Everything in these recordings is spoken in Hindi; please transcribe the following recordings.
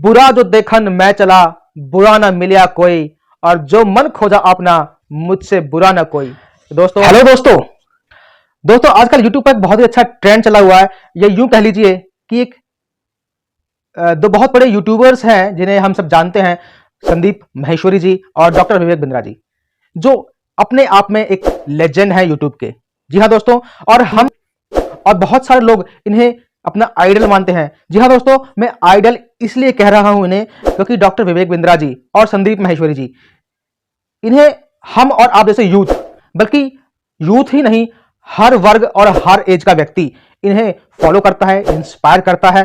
बुरा जो देखन मैं चला, बुरा ना मिला कोई, और जो मन खोजा अपना, मुझसे बुरा ना कोई। दोस्तों, हेलो दोस्तों आजकल YouTube पर एक बहुत ही अच्छा ट्रेंड चला हुआ है। या यूं कह लीजिए कि एक दो बहुत बड़े यूट्यूबर्स हैं जिन्हें हम सब जानते हैं, संदीप माहेश्वरी जी और डॉक्टर विवेक बिंद्रा जी, जो अपने आप में एक लेजेंड है यूट्यूब के। जी हाँ दोस्तों, और बहुत सारे लोग इन्हें अपना आइडल मानते हैं। जी हाँ दोस्तों, मैं आइडल इसलिए कह रहा हूं इन्हें क्योंकि डॉक्टर विवेक बिंद्रा जी और संदीप माहेश्वरी जी, इन्हें हम और आप जैसे यूथ, बल्कि यूथ ही नहीं, हर वर्ग और हर एज का व्यक्ति इन्हें फॉलो करता है, इंस्पायर करता है,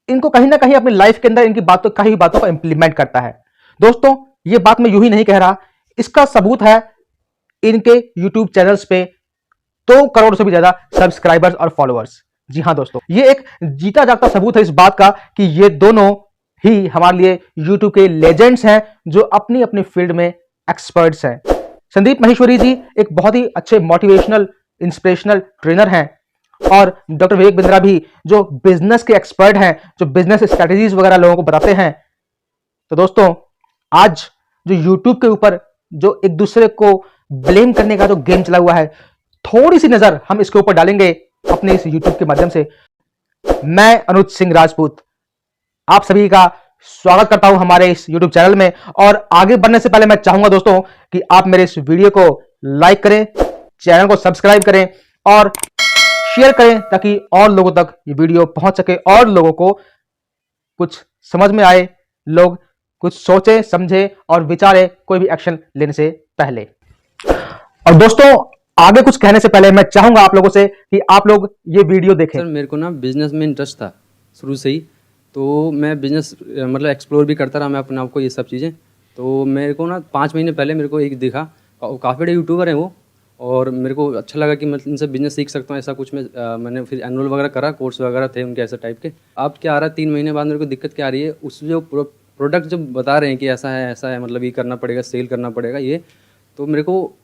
इनको कहीं ना कहीं अपनी लाइफ के अंदर इनकी कई बातों को इंप्लीमेंट करता है। दोस्तों, ये बात मैं यूं ही नहीं कह रहा, इसका सबूत है इनके यूट्यूब चैनल्स पे 2 करोड़ से भी ज्यादा सब्सक्राइबर्स और फॉलोअर्स। जी हाँ दोस्तों, ये एक जीता जागता सबूत है इस बात का कि ये दोनों ही हमारे लिए यूट्यूब के लेजेंड्स हैं, जो अपनी अपनी फील्ड में एक्सपर्ट्स हैं। संदीप माहेश्वरी जी एक बहुत ही अच्छे मोटिवेशनल इंस्पिरेशनल ट्रेनर हैं, और डॉक्टर विवेक बिंद्रा भी जो बिजनेस के एक्सपर्ट हैं, जो बिजनेस स्ट्रेटेजीज वगैरह लोगों को बताते हैं। तो दोस्तों, आज जो यूट्यूब के ऊपर जो एक दूसरे को ब्लेम करने का जो गेम चला हुआ है, थोड़ी सी नजर हम इसके ऊपर डालेंगे अपने इस यूट्यूब के माध्यम से। मैं अनुज सिंह राजपूत आप सभी का स्वागत करता हूं हमारे इस यूट्यूब चैनल में, और आगे बढ़ने से पहले मैं चाहूंगा दोस्तों कि आप मेरे इस वीडियो को लाइक करें, चैनल को सब्सक्राइब करें और शेयर करें, ताकि और लोगों तक ये वीडियो पहुंच सके और लोगों को कुछ समझ में आए, लोग कुछ सोचे समझे और विचारे कोई भी एक्शन लेने से पहले। और दोस्तों, आगे कुछ कहने से पहले मैं चाहूंगा आप लोगों से कि आप लोग ये वीडियो देखें। सर, मेरे को ना बिजनेस में इंटरेस्ट था शुरू से ही, तो मैं बिजनेस मतलब एक्सप्लोर भी करता रहा मैं अपने आप को, ये सब चीज़ें। तो मेरे को ना 5 महीने पहले मेरे को एक दिखा, काफ़ी बड़े यूट्यूबर हैं वो, और मेरे को अच्छा लगा कि मैं इनसे बिजनेस सीख सकता हूँ, ऐसा कुछ मैंने फिर एनरोल वगैरह करा, कोर्स वगैरह थे उनके ऐसे टाइप के। अब क्या आ रहा है, 3 महीने बाद मेरे को दिक्कत क्या आ रही है, उस जो प्रोडक्ट जो बता रहे हैं कि ऐसा है, मतलब ये करना पड़ेगा, सेल करना पड़ेगा ये, तो मेरे को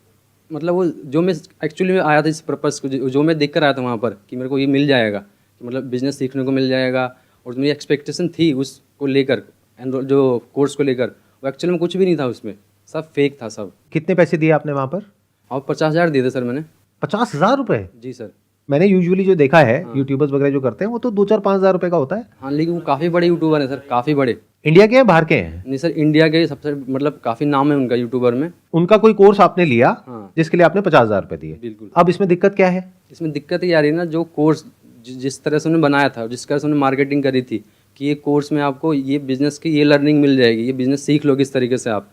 मतलब वो जो मैं एक्चुअली में आया था इस पर्पज़ को, जो मैं देख कर आया था वहाँ पर कि मेरे को ये मिल जाएगा, कि मतलब बिज़नेस सीखने को मिल जाएगा, और मेरी एक्सपेक्टेशन थी उसको लेकर, एनरोल जो कोर्स को लेकर, वो एक्चुअली में कुछ भी नहीं था उसमें, सब फेक था सब। कितने पैसे दिए आपने वहाँ पर? और 50,000 दिए थे सर मैंने। 50,000 रुपये? जी सर। मैंने यूजुअली जो देखा है यूट्यूबर्स वगैरह जो करते हैं वो तो 2-4-5 हज़ार रुपये का होता है। हाँ, लेकिन वो काफ़ी बड़े यूट्यूबर हैं सर, काफ़ी बड़े। इंडिया के हैं बाहर के हैं? नहीं सर, इंडिया के सबसे मतलब काफ़ी नाम है उनका यूट्यूबर में। उनका कोई कोर्स आपने लिया? हाँ। जिसके लिए आपने 50,000 रुपये दिए? बिल्कुल। अब इसमें दिक्कत क्या है? इसमें दिक्कत ये आ रही है ना, जो कोर्स जिस तरह से उन्होंने बनाया था, जिस तरह से उन्होंने मार्केटिंग करी थी कि ये कोर्स में आपको ये बिज़नेस की ये लर्निंग मिल जाएगी, ये बिज़नेस सीख लोगे इस तरीके से आप,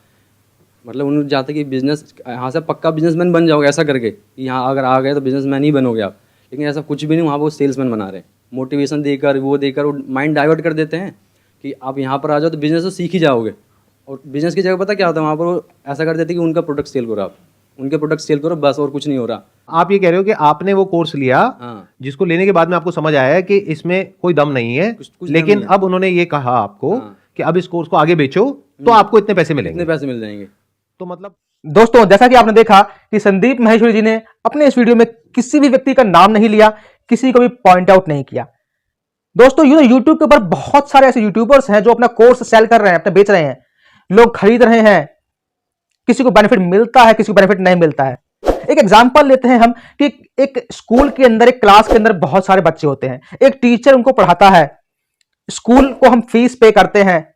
मतलब उन्होंने चाहते कि बिज़नेस यहाँ से पक्का बिजनेसमैन बन जाओगे, ऐसा करके कि यहाँ अगर आ गए तो बिजनेसमैन ही बनोगे आप, लेकिन ऐसा कुछ भी नहीं, वहाँ वो सेल्समैन बना रहे हैं। मोटिवेशन देकर वो माइंड डाइवर्ट कर देते हैं कि आप यहाँ पर आ जाओ तो बिज़नेस तो सीख ही जाओगे, और बिज़नेस की जगह पता क्या होता है वहाँ पर, वो ऐसा कर देते हैं कि उनका प्रोडक्ट सेल करो, आप उनके प्रोडक्ट सेल करो बस, और कुछ नहीं हो रहा। आप ये कह रहे हो कि आपने वो कोर्स लिया, हाँ। जिसको लेने के बाद में आपको समझ आया है कि इसमें कोई दम नहीं है, कुछ लेकिन दम नहीं है। अब उन्होंने ये कहा आपको हाँ। कि अब इस कोर्स को आगे बेचो तो आपको इतने पैसे कितने मिलेंगे। पैसे मिल जाएंगे। तो मतलब दोस्तों, जैसा कि आपने देखा कि संदीप माहेश्वरी जी ने अपने इस वीडियो में किसी भी व्यक्ति का नाम नहीं लिया, किसी को भी पॉइंट आउट नहीं किया। दोस्तों, यूट्यूब के ऊपर बहुत सारे ऐसे यूट्यूबर्स हैं जो अपना कोर्स सेल कर रहे हैं, अपना बेच रहे हैं, लोग खरीद रहे हैं, किसी को बेनिफिट मिलता है, किसी को बेनिफिट नहीं मिलता है। एक एग्जांपल लेते हैं हम कि एक स्कूल के अंदर, एक क्लास के अंदर बहुत सारे बच्चे होते हैं, एक टीचर उनको पढ़ाता है, स्कूल को हम फीस पे करते हैं,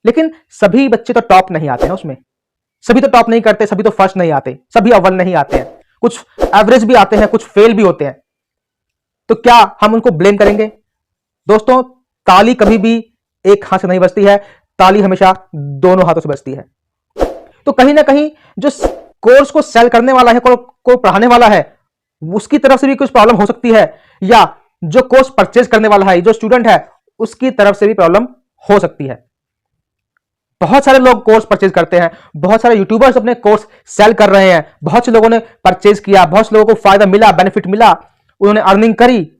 लेकिन सभी बच्चे तो टॉप नहीं आते हैं उसमें, सभी तो टॉप नहीं करते, सभी तो फर्स्ट नहीं आते, सभी अव्वल नहीं आते हैं, कुछ एवरेज भी आते हैं, कुछ फेल भी होते हैं। तो क्या हम उनको ब्लेम करेंगे? दोस्तों, ताली कभी भी एक हाथ से नहीं बजती है, ताली हमेशा दोनों हाथों से बजती है। तो कहीं ना कहीं जो कोर्स को सेल करने वाला है, को पढ़ाने वाला है, उसकी तरफ से भी कुछ प्रॉब्लम हो सकती है, या जो कोर्स परचेज करने वाला है, जो स्टूडेंट है, उसकी तरफ से भी प्रॉब्लम हो सकती है। बहुत सारे लोग कोर्स परचेज करते हैं, बहुत सारे यूट्यूबर्स अपने कोर्स सेल कर रहे हैं, बहुत से लोगों ने परचेज किया, बहुत से लोगों को फायदा मिला, बेनिफिट मिला, उन्होंने अर्निंग करी।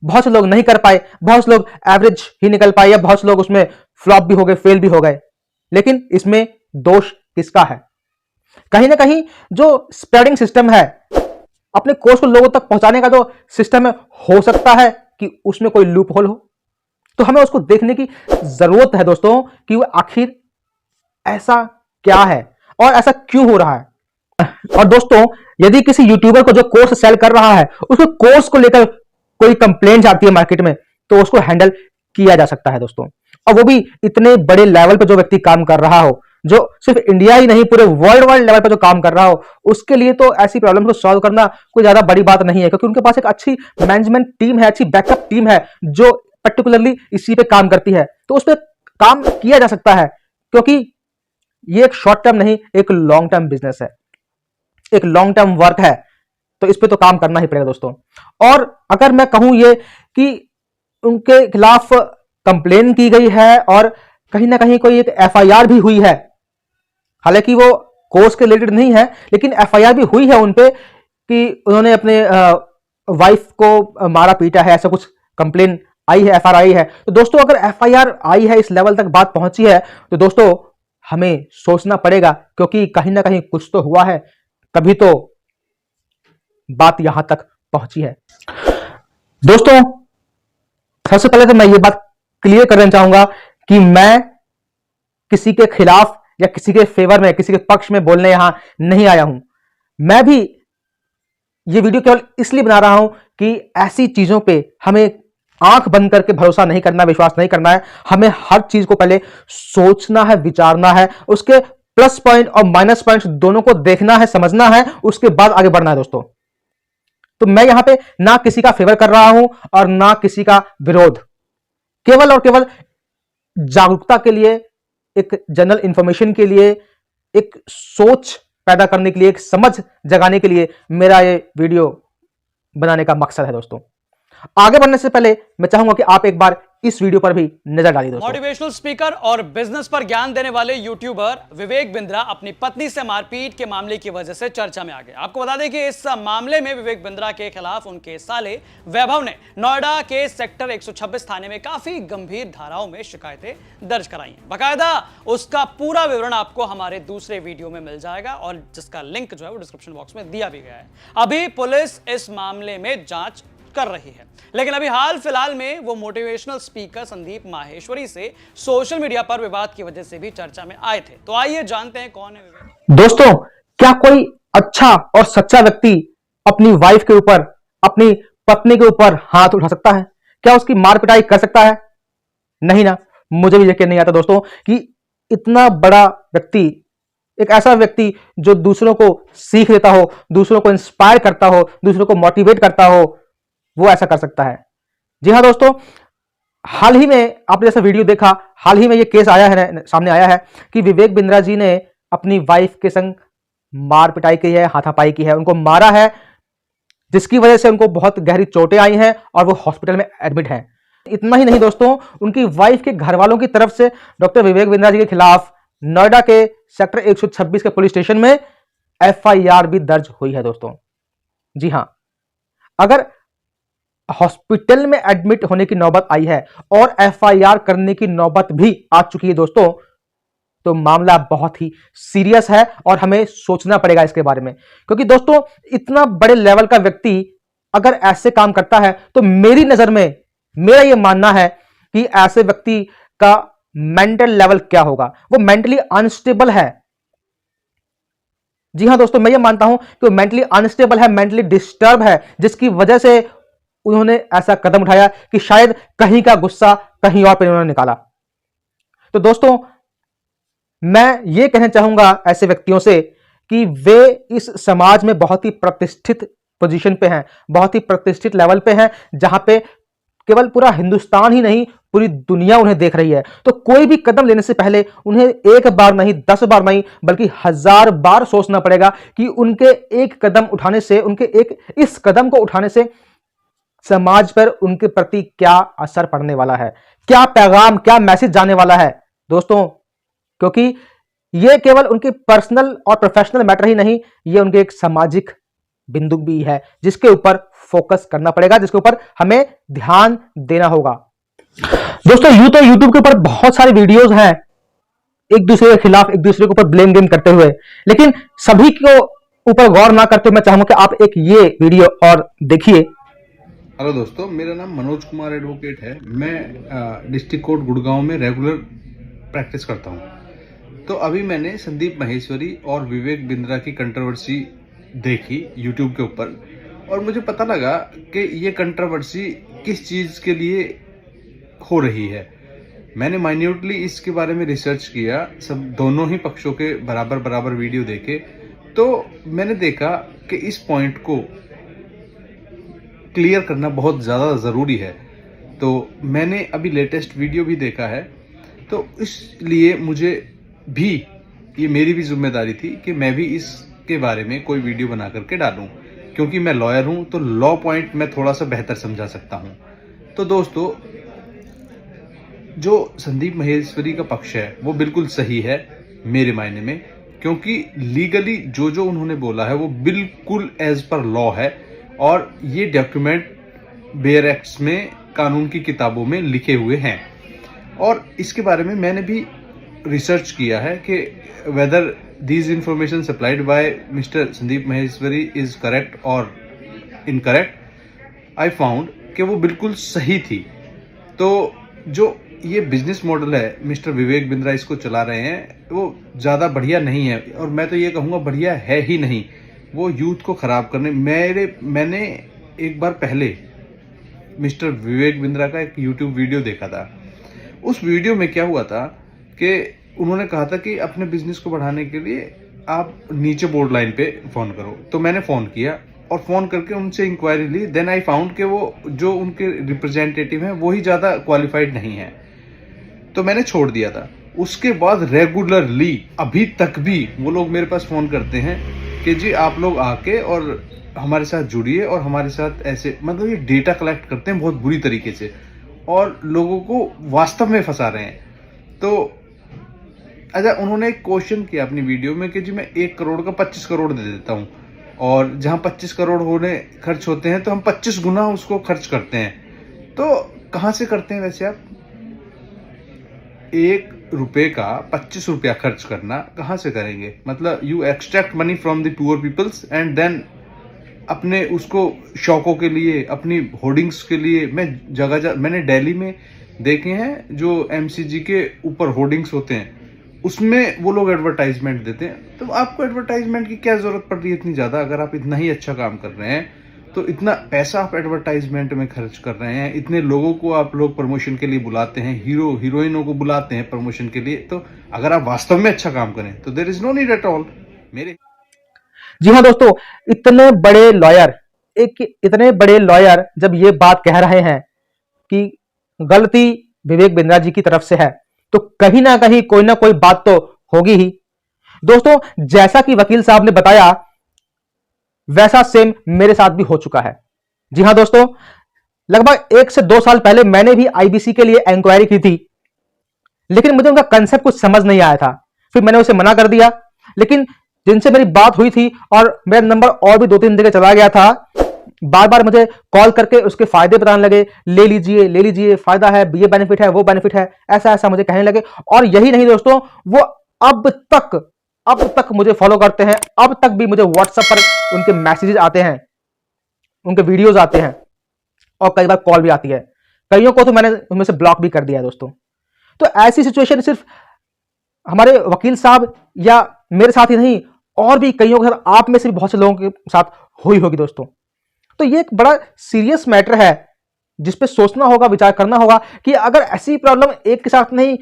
बहुत से लोग नहीं कर पाए, बहुत से लोग एवरेज ही निकल पाए, या बहुत से लोग उसमें फ्लॉप भी हो गए, फेल भी हो गए। लेकिन इसमें दोष किसका है? कहीं ना कहीं जो स्प्रेडिंग सिस्टम है, अपने कोर्स को लोगों तक पहुंचाने का जो सिस्टम है, हो सकता है कि उसमें कोई लूप होल हो, तो हमें उसको देखने की जरूरत है दोस्तों कि वो आखिर ऐसा क्या है और ऐसा क्यों हो रहा है। और दोस्तों, यदि किसी यूट्यूबर को जो कोर्स सेल कर रहा है, उसको कोर्स को लेकर कोई कंप्लेंट आती है मार्केट में, तो उसको हैंडल किया जा सकता है दोस्तों। और वो भी इतने बड़े लेवल पर जो व्यक्ति काम कर रहा हो, जो सिर्फ इंडिया ही नहीं पूरे वर्ल्ड वाइड लेवल पर जो काम कर रहा हो, उसके लिए तो ऐसी प्रॉब्लम को सॉल्व करना कोई ज्यादा बड़ी बात नहीं है, क्योंकि उनके पास एक अच्छी मैनेजमेंट टीम है, अच्छी बैकअप टीम है जो पर्टिकुलरली इसी पे काम करती है। तो उस पर काम किया जा सकता है, क्योंकि ये एक शॉर्ट टर्म नहीं, एक लॉन्ग टर्म बिजनेस है, एक लॉन्ग टर्म वर्क है। तो इस पे तो काम करना ही पड़ेगा दोस्तों। और अगर मैं कहूं ये कि उनके खिलाफ कंप्लेन की गई है और कहीं ना कहीं कोई एक एफआईआर भी हुई है, हालांकि वो कोर्स के रिलेटेड नहीं है, लेकिन एफआईआर भी हुई है उनपे कि उन्होंने अपने वाइफ को मारा पीटा है, ऐसा कुछ कंप्लेन आई है, एफआईआर आई है। तो दोस्तों, अगर एफआईआर आई है, इस लेवल तक बात पहुंची है, तो दोस्तों हमें सोचना पड़ेगा, क्योंकि कहीं ना कहीं कुछ तो हुआ है, तभी तो बात यहां तक पहुंची है। दोस्तों, सबसे पहले तो मैं ये बात क्लियर करना चाहूंगा कि मैं किसी के खिलाफ या किसी के फेवर में, किसी के पक्ष में बोलने यहां नहीं आया हूं। मैं भी ये वीडियो केवल इसलिए बना रहा हूं कि ऐसी चीजों पे हमें आंख बंद करके भरोसा नहीं करना, विश्वास नहीं करना है। हमें हर चीज को पहले सोचना है, विचारना है, उसके प्लस पॉइंट और माइनस पॉइंट दोनों को देखना है, समझना है, उसके बाद आगे बढ़ना है दोस्तों। तो मैं यहां पे ना किसी का फेवर कर रहा हूं और ना किसी का विरोध, केवल और केवल जागरूकता के लिए, एक जनरल इंफॉर्मेशन के लिए, एक सोच पैदा करने के लिए, एक समझ जगाने के लिए मेरा ये वीडियो बनाने का मकसद है दोस्तों। आगे बढ़ने से पहले मैं चाहूंगा कि आप एक बार इस वीडियो पर भी नजर डालिए दोस्तों। मोटिवेशनल स्पीकर और बिजनेस पर ज्ञान देने वाले यूट्यूबर विवेक बिंद्रा अपनी पत्नी से मारपीट के मामले की वजह से चर्चा में आ गए। आपको बता दें कि इस मामले में विवेक बिंद्रा के खिलाफ उनके साले वैभव ने नोएडा के सेक्टर 126 थाने में काफी गंभीर धाराओं में शिकायतें दर्ज कराई हैं। बाकायदा उसका पूरा विवरण आपको हमारे दूसरे वीडियो में मिल जाएगा, और जिसका लिंक जो है वो डिस्क्रिप्शन बॉक्स में दिया भी गया है। अभी पुलिस इस मामले में जांच कर रही है, लेकिन अभी हाल फिलहाल में वो मोटिवेशनल स्पीकर संदीप माहेश्वरी से सोशल मीडिया पर विवाद की वजह से भी चर्चा में आए थे। तो आइए जानते हैं कौन है विवेक। दोस्तों, क्या कोई अच्छा और सच्चा व्यक्ति अपनी वाइफ के ऊपर, अपनी पत्नी के ऊपर हाथ उठा सकता है? क्या उसकी मार पिटाई कर सकता है? नहीं ना। मुझे भी यकीन नहीं आता दोस्तों कि इतना बड़ा व्यक्ति, एक ऐसा व्यक्ति जो दूसरों को सीख देता हो, दूसरों को इंस्पायर करता हो, दूसरों को मोटिवेट करता हो, वो ऐसा कर सकता है। जी हाँ दोस्तों, हाल ही में आपने जैसा वीडियो देखा, हाल ही में ये केस आया है, सामने आया है कि विवेक बिंद्रा जी ने अपनी वाइफ के संग मार पिटाई की है, हाथापाई की है, उनको मारा है, जिसकी वजह से उनको बहुत गहरी चोटें आई हैं और वो हॉस्पिटल में एडमिट हैं। इतना ही नहीं दोस्तों, उनकी वाइफ के घर वालों की तरफ से डॉक्टर विवेक बिंद्रा जी के खिलाफ नोएडा के सेक्टर 126 के पुलिस स्टेशन में एफआईआर भी दर्ज हुई है दोस्तों। जी हाँ, अगर हॉस्पिटल में एडमिट होने की नौबत आई है और एफआईआर करने की नौबत भी आ चुकी है दोस्तों, तो मामला बहुत ही सीरियस है और हमें सोचना पड़ेगा इसके बारे में। क्योंकि दोस्तों, इतना बड़े लेवल का व्यक्ति अगर ऐसे काम करता है, तो मेरी नजर में मेरा यह मानना है कि ऐसे व्यक्ति का मेंटल लेवल क्या होगा। वो मेंटली अनस्टेबल है। जी हां दोस्तों, मैं ये मानता हूं कि वो मेंटली अनस्टेबल है, मेंटली डिस्टर्ब है, जिसकी वजह से उन्होंने ऐसा कदम उठाया कि शायद कहीं का गुस्सा कहीं और पे उन्होंने निकाला। तो दोस्तों, मैं ये कहना चाहूंगा ऐसे व्यक्तियों से कि वे इस समाज में बहुत ही प्रतिष्ठित पोजीशन पे हैं, बहुत ही प्रतिष्ठित लेवल पे हैं, जहां पे केवल पूरा हिंदुस्तान ही नहीं, पूरी दुनिया उन्हें देख रही है। तो कोई भी कदम लेने से पहले उन्हें एक बार नहीं, 10 बार नहीं, बल्कि 1000 बार सोचना पड़ेगा कि उनके एक कदम उठाने से, उनके एक इस कदम को उठाने से समाज पर उनके प्रति क्या असर पड़ने वाला है, क्या पैगाम, क्या मैसेज जाने वाला है दोस्तों। क्योंकि यह केवल उनके पर्सनल और प्रोफेशनल मैटर ही नहीं, यह उनके एक सामाजिक बिंदु भी है, जिसके ऊपर फोकस करना पड़ेगा, जिसके ऊपर हमें ध्यान देना होगा। दोस्तों, यूं तो यूट्यूब के ऊपर बहुत सारे वीडियोस हैं एक दूसरे के खिलाफ, एक दूसरे के ऊपर ब्लेम गेम करते हुए, लेकिन सभी को ऊपर गौर ना करते मैं चाहूंगा कि आप एक ये वीडियो और देखिए। हेलो दोस्तों, मेरा नाम मनोज कुमार एडवोकेट है। मैं डिस्ट्रिक्ट कोर्ट गुड़गांव में रेगुलर प्रैक्टिस करता हूं। तो अभी मैंने संदीप माहेश्वरी और विवेक बिंद्रा की कंट्रोवर्सी देखी यूट्यूब के ऊपर, और मुझे पता लगा कि ये कंट्रोवर्सी किस चीज़ के लिए हो रही है। मैंने माइन्यूटली इसके बारे में रिसर्च किया, सब दोनों ही पक्षों के बराबर बराबर वीडियो देखे, तो मैंने देखा कि इस पॉइंट को क्लियर करना बहुत ज़्यादा ज़रूरी है। तो मैंने अभी लेटेस्ट वीडियो भी देखा है, तो इसलिए मुझे भी, ये मेरी भी जिम्मेदारी थी कि मैं भी इसके बारे में कोई वीडियो बना करके डालूं, क्योंकि मैं लॉयर हूं, तो लॉ पॉइंट मैं थोड़ा सा बेहतर समझा सकता हूं। तो दोस्तों, जो संदीप माहेश्वरी का पक्ष है वो बिल्कुल सही है मेरे मायने में, क्योंकि लीगली जो जो उन्होंने बोला है वो बिल्कुल एज पर लॉ है, और ये डॉक्यूमेंट बेयर एक्ट्स में, कानून की किताबों में लिखे हुए हैं। और इसके बारे में मैंने भी रिसर्च किया है कि whether these information supplied by mister Sandeep Maheshwari is correct और इनकरेक्ट। आई फाउंड कि वो बिल्कुल सही थी। तो जो ये बिजनेस मॉडल है मिस्टर विवेक बिंद्रा इसको चला रहे हैं, वो ज़्यादा बढ़िया नहीं है, और मैं तो ये कहूँगा बढ़िया है ही नहीं। वो यूथ को ख़राब करने, मैंने एक बार पहले मिस्टर विवेक बिंद्रा का एक यूट्यूब वीडियो देखा था। उस वीडियो में क्या हुआ था कि उन्होंने कहा था कि अपने बिजनेस को बढ़ाने के लिए आप नीचे बोर्ड लाइन पे फ़ोन करो। तो मैंने फ़ोन किया और फ़ोन करके उनसे इंक्वायरी ली। देन आई फाउंड कि वो जो उनके रिप्रेजेंटेटिव हैं वही ज़्यादा क्वालिफाइड नहीं है, तो मैंने छोड़ दिया था। उसके बाद रेगुलरली अभी तक भी वो लोग मेरे पास फ़ोन करते हैं कि जी आप लोग आके और हमारे साथ जुड़िए, और हमारे साथ ऐसे, मतलब ये डेटा कलेक्ट करते हैं बहुत बुरी तरीके से, और लोगों को वास्तव में फंसा रहे हैं। तो अच्छा, उन्होंने एक क्वेश्चन किया अपनी वीडियो में कि जी मैं 1 करोड़ का 25 करोड़ दे देता हूँ, और जहाँ 25 करोड़ खर्च होते हैं तो हम 25 गुना उसको खर्च करते हैं। तो कहाँ से करते हैं वैसे आप? 1 रुपये का 25 रुपया खर्च करना कहाँ से करेंगे? मतलब you extract money from the poor peoples and then अपने उसको शौकों के लिए, अपनी होर्डिंग्स के लिए। मैंने दिल्ली में देखे हैं जो एमसीजी के ऊपर होर्डिंग्स होते हैं, उसमें वो लोग एडवर्टाइजमेंट देते हैं। तो आपको एडवर्टाइजमेंट की क्या जरूरत पड़ रही है इतनी ज़्यादा? अगर आप इतना ही अच्छा काम कर रहे हैं तो इतना पैसा आप एडवर्टाइजमेंट में खर्च कर रहे हैं, इतने लोगों को आप लोग प्रमोशन के लिए बुलाते हैं, हीरोइनों को बुलाते हैं प्रमोशन के लिए, तो अगर आप वास्तव में अच्छा काम करें तो there is no need at all. मेरे जी हाँ दोस्तों, इतने बड़े लॉयर जब ये बात कह रहे हैं कि गलती विवेक बिंद्रा जी की तरफ से है, तो कहीं ना कहीं कोई ना कोई बात तो होगी ही। दोस्तों, जैसा कि वकील साहब ने बताया वैसा सेम मेरे साथ भी हो चुका है। जी हां दोस्तों, लगभग 1 से 2 साल पहले मैंने भी आईबीसी के लिए इंक्वायरी की थी, लेकिन मुझे उनका कंसेप्ट कुछ समझ नहीं आया था। फिर मैंने उसे मना कर दिया। लेकिन जिनसे मेरी बात हुई थी, और मेरा नंबर और भी 2-3 जगह चला गया था, बार बार मुझे कॉल करके उसके फायदे बताने लगे, ले लीजिए, फायदा है, ये बेनिफिट है, वो बेनिफिट है, ऐसा ऐसा मुझे कहने लगे। और यही नहीं दोस्तों, वो अब तक मुझे फॉलो करते हैं। अब तक भी मुझे व्हाट्सएप पर उनके मैसेजेस आते हैं, उनके वीडियोस आते हैं, और कई बार कॉल भी आती है। कईयों को तो मैंने उनमें से ब्लॉक भी कर दिया है दोस्तों। तो ऐसी सिचुएशन सिर्फ हमारे वकील साहब या मेरे साथ ही नहीं, और भी कईयों के साथ, आप में से भी बहुत से लोगों के साथ हुई होगी दोस्तों। तो ये एक बड़ा सीरियस मैटर है जिस पे सोचना होगा, विचार करना होगा कि अगर ऐसी प्रॉब्लम एक के साथ नहीं,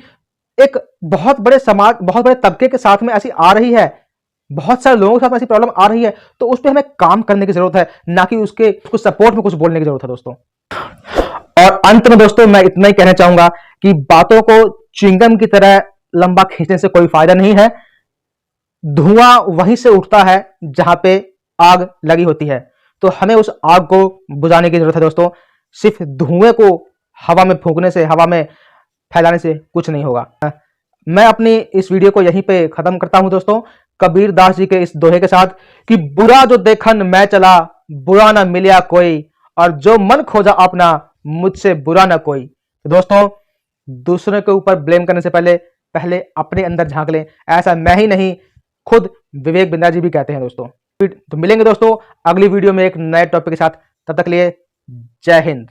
एक बहुत बड़े समाज, बहुत बड़े तबके के साथ में ऐसी आ रही है, बहुत सारे लोगों के साथ ऐसी प्रॉब्लम आ रही है, तो उस पर हमें काम करने की जरूरत है, ना कि उसको सपोर्ट में कुछ बोलने की जरूरत है दोस्तों। और अंत में दोस्तों मैं इतना ही कहना चाहूंगा कि बातों को च्युइंगम की तरह लंबा खींचने से कोई फायदा नहीं है। धुआं वहीं से उठता है जहां पे आग लगी होती है, तो हमें उस आग को बुझाने की जरूरत है दोस्तों। सिर्फ धुएं को हवा में फूंकने से, हवा में फैलाने से कुछ नहीं होगा। मैं अपनी इस वीडियो को यहीं पे खत्म करता हूं दोस्तों, कबीर दास जी के इस दोहे के साथ कि बुरा जो देखन मैं चला, बुरा ना मिलिया कोई, और जो मन खोजा अपना, मुझसे बुरा ना कोई। तो दोस्तों, दूसरे के ऊपर ब्लेम करने से पहले अपने अंदर झांक लें। ऐसा मैं ही नहीं, खुद विवेक बिंद्रा जी भी कहते हैं दोस्तों। तो मिलेंगे दोस्तों अगली वीडियो में एक नए टॉपिक के साथ। तब तक लिए जय हिंद।